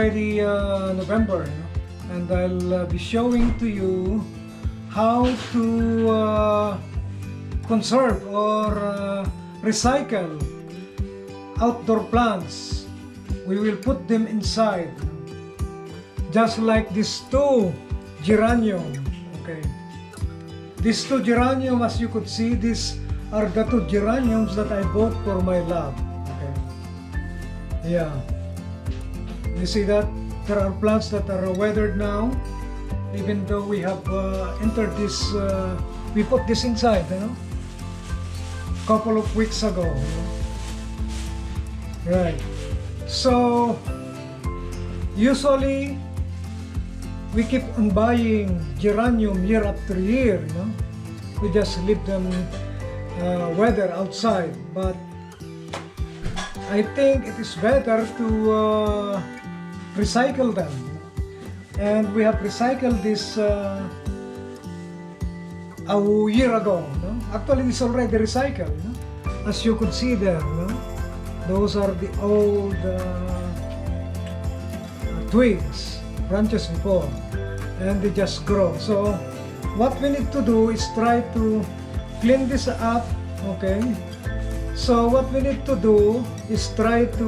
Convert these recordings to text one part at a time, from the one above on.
already November, you know, and I'll be showing to you how to conserve or recycle outdoor plants. We will put them inside, just like these two geranium. Okay, these two geranium, as you could see, these are the two geraniums that I bought for my lab. Okay, yeah, you see that there are plants that are weathered now, even though we have entered this, we put this inside, you know, a couple of weeks ago, you know? Right. So usually we keep on buying geranium year after year, you know. We just leave them weather outside, but I think it is better to recycle them. And we have recycled this a year ago, no? Actually it's already recycled, no? As you could see there, no? Those are the old twigs, branches before, and they just grow. So what we need to do is try to clean this up. Okay, so what we need to do is try to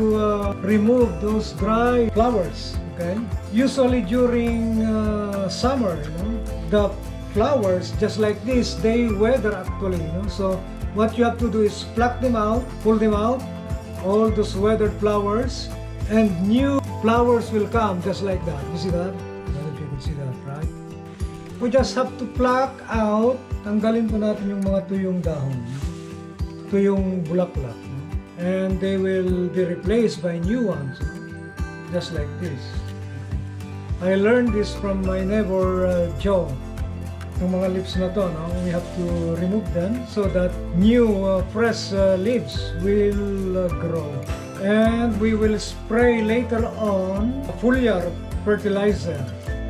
remove those dry flowers. Okay, usually during summer, you know, the flowers just like this, they weather actually, you know. So what you have to do is pluck them out, pull them out, all those weathered flowers, and new flowers will come just like that. You see that? I don't know if you can see that, right? We just have to pluck out, tanggalin po natin yung mga tuyong dahon, tuyong bulaklak, no? And they will be replaced by new ones, just like this. I learned this from my neighbor Joe. Yung mga leaves na to, no? We have to remove them so that new fresh leaves will grow. And we will spray later on Foliar fertilizer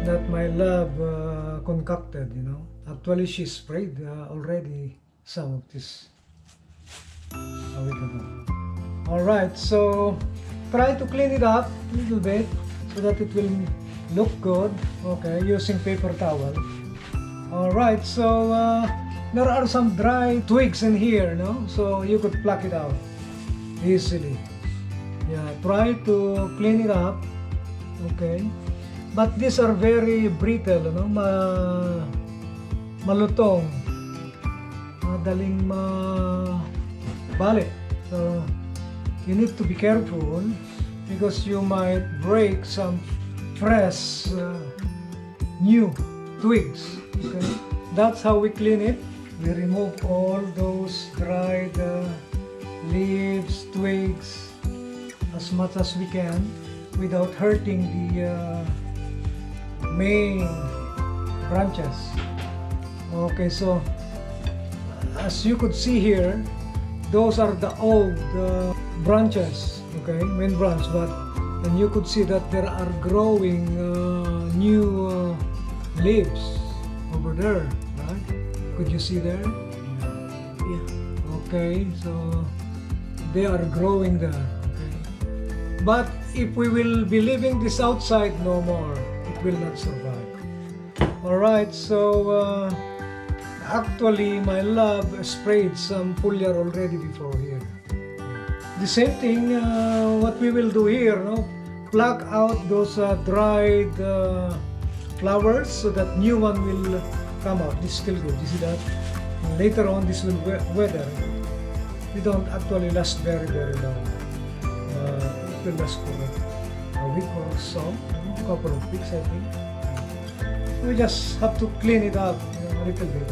that my lab concocted, you know. Actually, she sprayed already some of this a week ago. Alright, so try to clean it up a little bit so that it will look good. Okay, using paper towel. Alright, so there are some dry twigs in here, no? So you could pluck it out easily. Yeah, try to clean it up. Okay, but these are very brittle, no? Malutong, madaling mabalik. So you need to be careful because you might break some fresh new twigs. Okay, that's how we clean it. We remove all those dried leaves, twigs, as much as we can without hurting the main branches. Okay, so as you could see here, those are the old branches, okay, main branch, but and you could see that there are growing new leaves over there, right? Could you see there? Yeah. Okay, so they are growing there. Okay, but if we will be leaving this outside no more, it will not survive. All right, so actually my lab sprayed some foliar already before here. The same thing what we will do here, no? Pluck out those dried flowers so that new one will come out. This is still good, you see that? And later on this will weather. They don't actually last very long. It will last for a week or so, a couple of weeks I think. We just have to clean it up, you know, a little bit.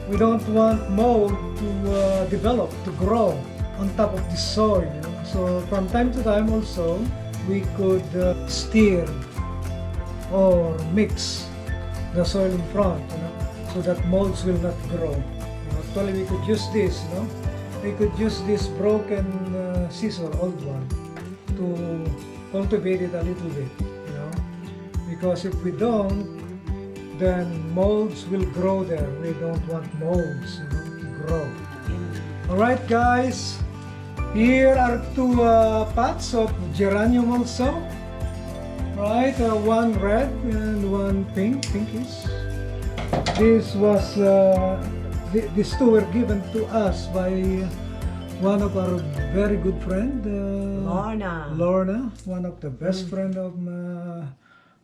We don't want mold to develop, to grow on top of the soil, you know? So from time to time also we could stir or mix the soil in front, you know, so that molds will not grow. Actually, we could use this, you know. We could use this broken scissor, old one, to cultivate it a little bit, you know. Because if we don't, then molds will grow there. We don't want molds, you know, to grow. Alright, guys. Here are two pots of geranium also. Right, one red and one pinkish. This was these two were given to us by one of our very good friend, Lorna, one of the best friend of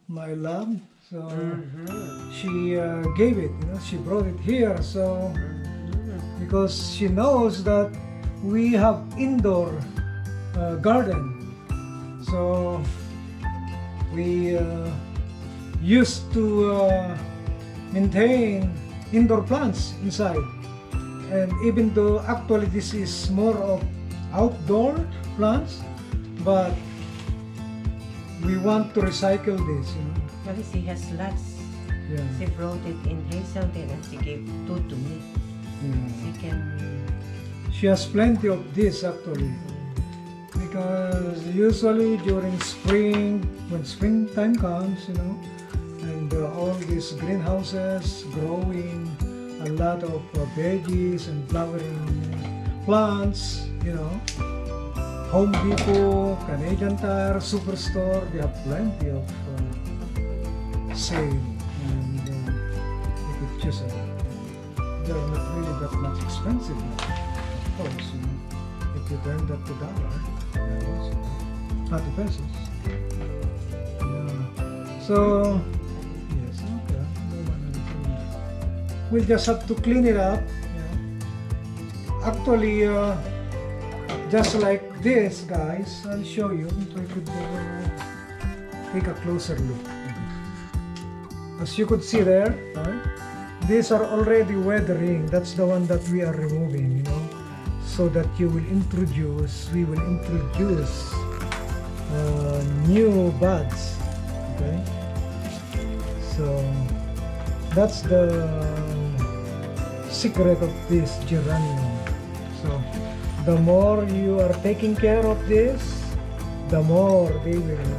my love. So she gave it, she brought it here. So because she knows that we have indoor garden, so we used to maintain indoor plants inside. And even though actually this is more of outdoor plants, but we want to recycle this, Well, she has lots. Yeah. She brought it in Hazelden and she gave 2 to me. Yeah. She has plenty of this actually. Because usually during spring, when springtime comes, and all these greenhouses growing a lot of veggies and flowering plants, Home Depot, Canadian Tire, Superstore, they have plenty of sale, and you could choose it. They're not really that much expensive now, of course. If you turn that to dollar, also 30 pesos. Yeah. So yes, okay. We'll just have to clean it up. Actually, just like this, guys, I'll show you if I could take a closer look. As you could see there, right? These are already weathering. That's the one that we are removing, so that we will introduce new buds. Okay, so that's the secret of this geranium. So the more you are taking care of this, the more they will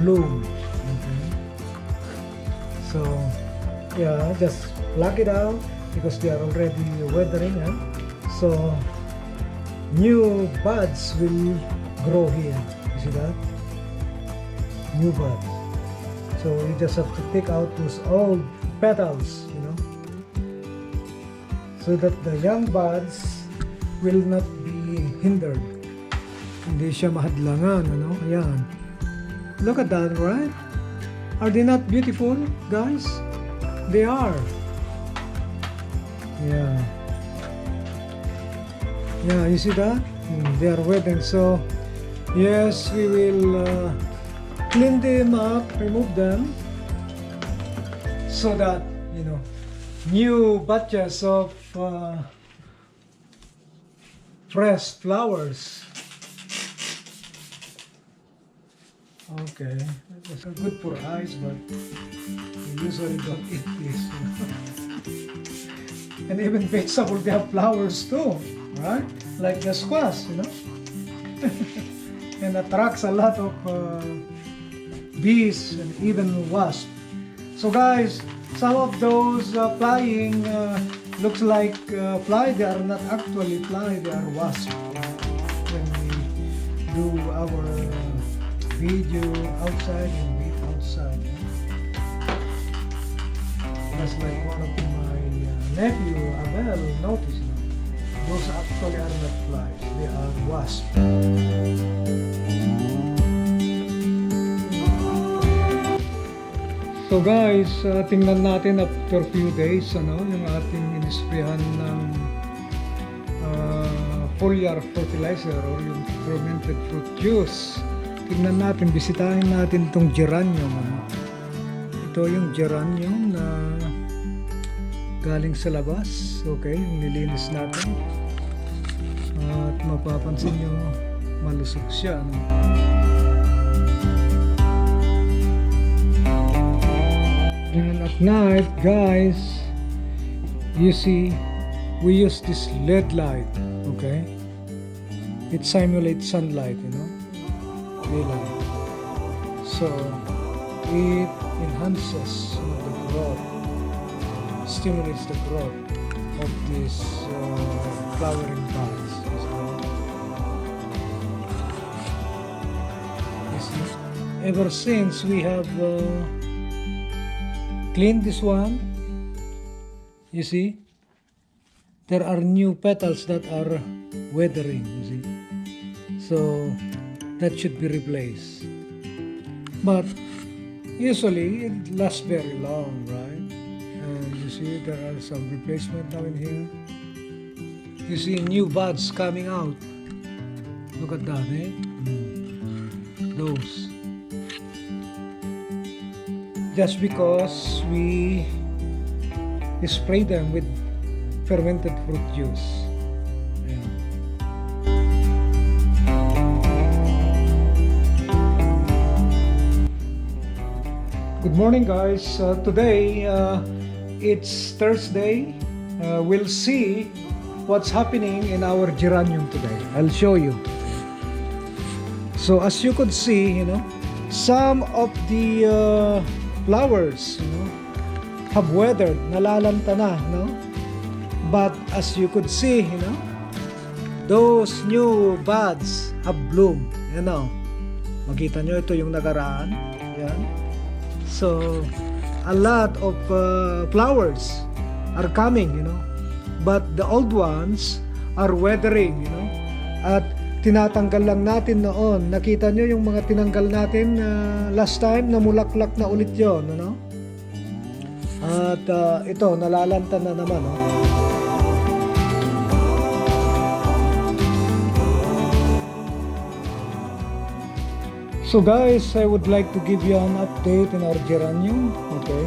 bloom. So yeah, just pluck it out because they are already weathering. So new buds will grow here. You see that? New buds. So you just have to pick out those old petals, so that the young buds will not be hindered. Hindi siya mahadlangan, Ayan. Look at that, right? Are they not beautiful, guys? They are. Yeah. Yeah, you see that? They are weathering. So, yes, we will clean them up, remove them, so that, new batches of fresh flowers. Okay, it's good for eyes, but we usually don't eat this. And even vegetable, they have flowers too, right? Like the squash, and attracts a lot of bees and even wasps. So guys, some of those flying looks like fly. They are not actually fly, they are wasps. When we do our video outside and wait outside. Just like one of my nephew, Abel, noticed. Those actually are not flies, they are wasps. So guys, tingnan natin after few days, yung ating inisprayan ng Foliar Fertilizer or yung fermented fruit juice. Tingnan natin, bisitahin natin itong geranium. Ito yung geranium na galing sa labas. Okay, yung nilinis natin. At mapapansin nyo, malusog siya. And at night, guys, you see, we use this LED light. Okay, it simulates sunlight, daylight. So it enhances the growth, stimulates the growth of these flowering buds. ever since we have cleaned this one, you see, there are new petals that are weathering, you see. So that should be replaced. But usually it lasts very long, right? And you see there are some replacement now in here. You see new buds coming out. Look at that, eh? Those. Just because we spray them with fermented fruit juice. Yeah. Good morning, guys. Today it's Thursday. We'll see what's happening in our geranium today. I'll show you. So as you could see, some of the flowers, have weathered, nalalanta na, But as you could see, those new buds have bloomed, Makita nyo, ito yung nakaraan. Yan. So, a lot of flowers are coming, But the old ones are weathering, At tinatanggal lang natin noon. Nakita nyo yung mga tinanggal natin last time, namulaklak na ulit yun, At ito, nalalanta na naman, So guys, I would like to give you an update in our geranium, okay?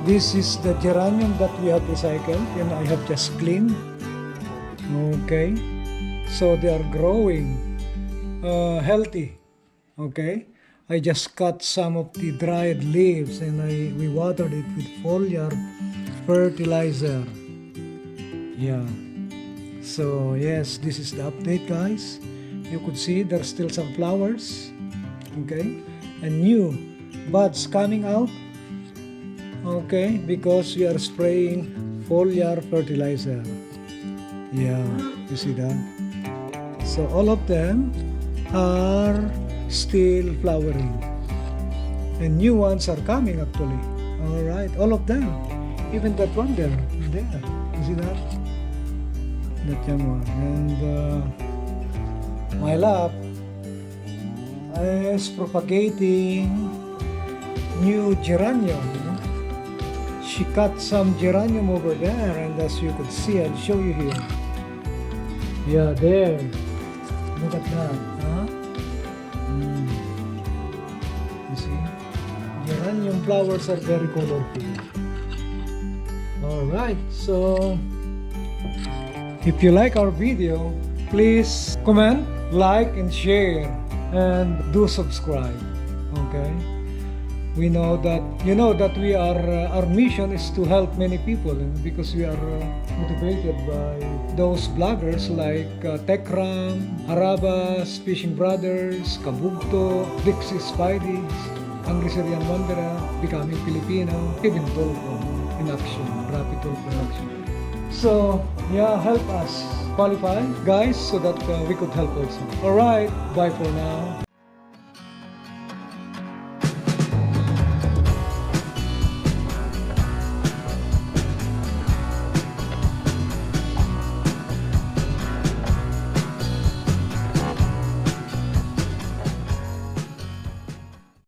This is the geranium that we have recycled and I have just cleaned, okay? So they are growing healthy, okay? I just cut some of the dried leaves and we watered it with Foliar fertilizer. Yeah. So yes, this is the update, guys. You could see there's still some flowers, okay? And new buds coming out, okay? Because we are spraying Foliar fertilizer. Yeah, you see that? So all of them are still flowering and new ones are coming actually. All right, all of them, even that one there, you see that young one. And my lab is propagating new geranium. She cut some geranium over there, and as you could see, I'll show you here. Yeah, there, look at that, You see, geranium flowers are very colorful. Alright, so if you like our video, please comment, like, and share, and do subscribe, okay? We know that, we are, our mission is to help many people, and because we are motivated by those bloggers like Tekram, Harabas, Fishing Brothers, Kabugto, Dixie Spidey, Angry Syrian Wanderer, Becoming Filipino, even Volvo in action, Rapid Tool Production. So, yeah, help us qualify, guys, so that we could help also. Alright, bye for now.